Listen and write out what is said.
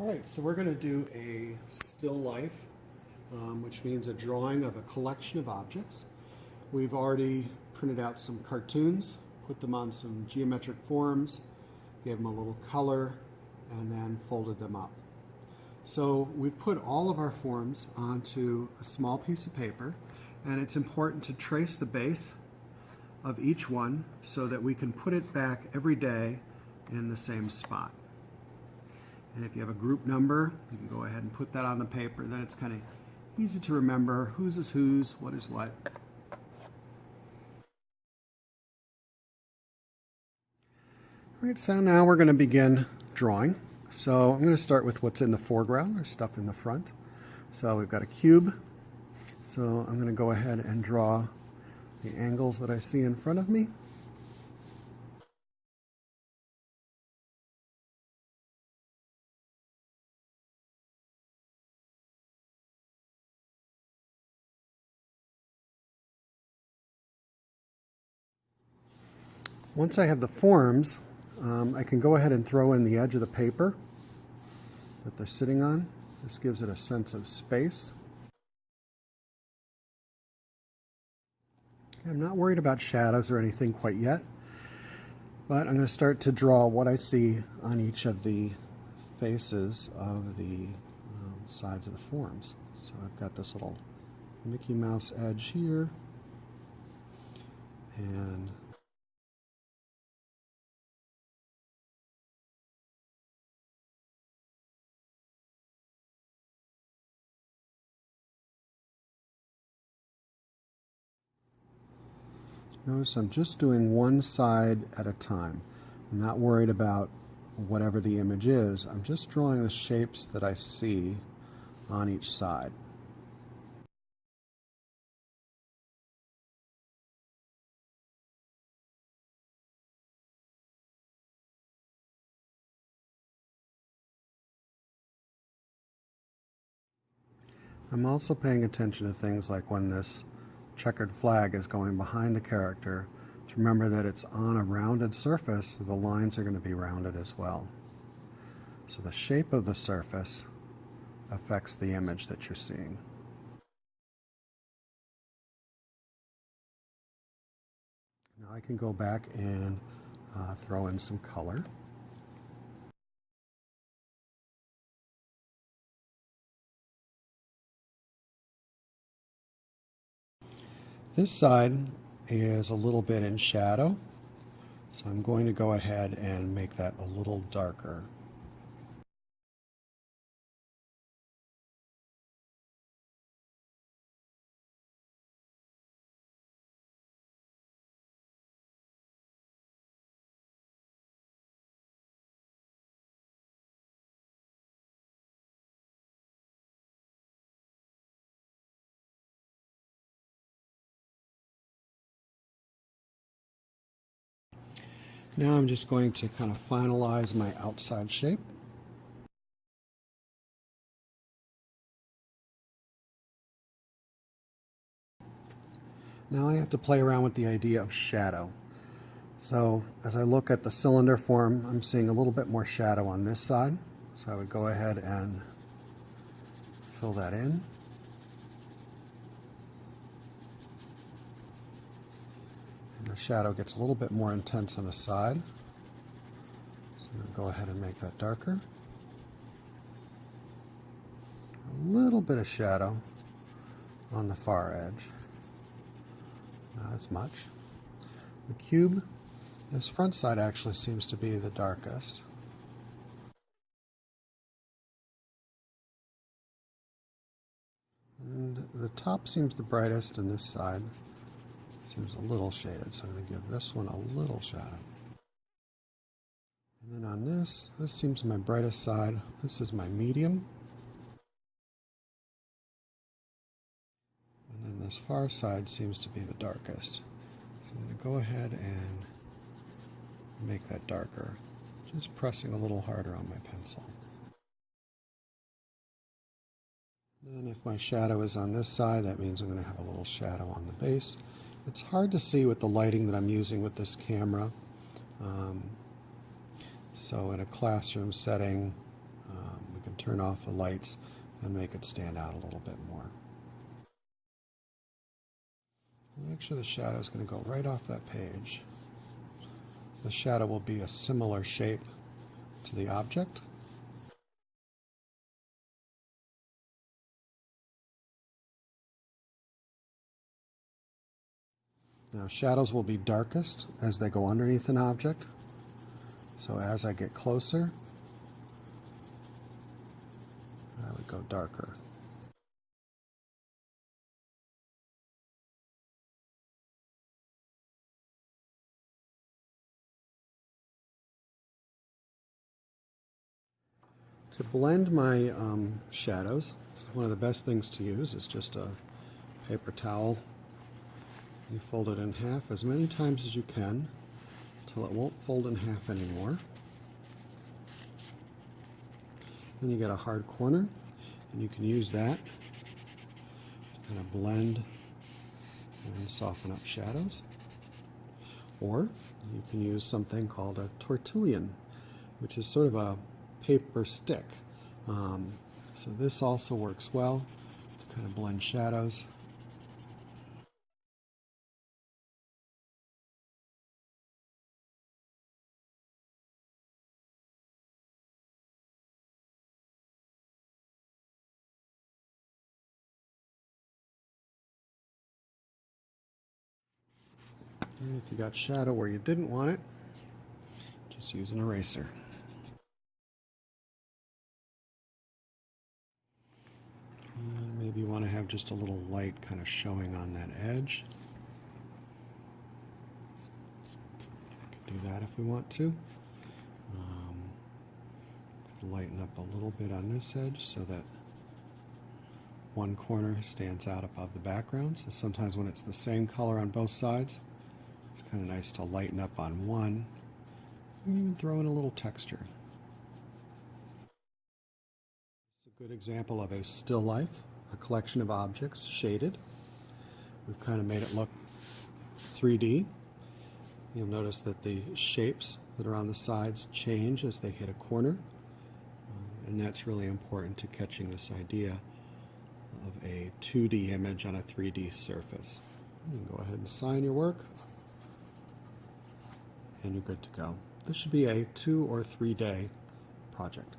All right, so we're going to do a still life, which means a drawing of a collection of objects. We've already printed out some cartoons, put them on some geometric forms, gave them a little color, and then folded them up. So we've put all of our forms onto a small piece of paper, and it's important to trace the base of each one so that we can put it back every day in the same spot. And if you have a group number, you can go ahead and put that on the paper. Then it's kind of easy to remember whose is whose, what is what. All right, so now we're going to begin drawing. So I'm going to start with what's in the foreground, or stuff in the front. So we've got a cube. So I'm going to go ahead and draw the angles that I see in front of me. Once I have the forms, I can go ahead and throw in the edge of the paper that they're sitting on. This gives it a sense of space. I'm not worried about shadows or anything quite yet, but I'm going to start to draw what I see on each of the faces of the sides of the forms. So I've got this little Mickey Mouse edge here, and notice I'm just doing one side at a time. I'm not worried about whatever the image is. I'm just drawing the shapes that I see on each side. I'm also paying attention to things like when this checkered flag is going behind a character, to remember that it's on a rounded surface, so the lines are going to be rounded as well. So the shape of the surface affects the image that you're seeing. Now I can go back and throw in some color. This side is a little bit in shadow, so I'm going to go ahead and make that a little darker. Now I'm just going to kind of finalize my outside shape. Now I have to play around with the idea of shadow. So as I look at the cylinder form, I'm seeing a little bit more shadow on this side. So I would go ahead and fill that in. And the shadow gets a little bit more intense on the side. So I'm going to go ahead and make that darker. A little bit of shadow on the far edge. Not as much. The cube, this front side actually seems to be the darkest. And the top seems the brightest, and this side seems a little shaded, so I'm going to give this one a little shadow. And then on this seems my brightest side. This is my medium. And then this far side seems to be the darkest. So I'm going to go ahead and make that darker, just pressing a little harder on my pencil. And then if my shadow is on this side, that means I'm going to have a little shadow on the base. It's hard to see with the lighting that I'm using with this camera. So in a classroom setting, we can turn off the lights and make it stand out a little bit more. Make sure the shadow is going to go right off that page. The shadow will be a similar shape to the object. Now shadows will be darkest as they go underneath an object. So as I get closer, I would go darker. To blend my shadows, one of the best things to use is just a paper towel. You fold it in half as many times as you can until it won't fold in half anymore. Then you get a hard corner, and you can use that to kind of blend and soften up shadows. Or you can use something called a tortillon, which is sort of a paper stick. So this also works well to kind of blend shadows. And if you got shadow where you didn't want it, just use an eraser. And maybe you want to have just a little light kind of showing on that edge. We can do that if we want to. Lighten up a little bit on this edge so that one corner stands out above the background. So sometimes when it's the same color on both sides, it's kind of nice to lighten up on one and even throw in a little texture. It's a good example of a still life, a collection of objects shaded. We've kind of made it look 3D. You'll notice that the shapes that are on the sides change as they hit a corner. And that's really important to catching this idea of a 2D image on a 3D surface. You can go ahead and sign your work, and you're good to go. This should be a 2 or 3 day project.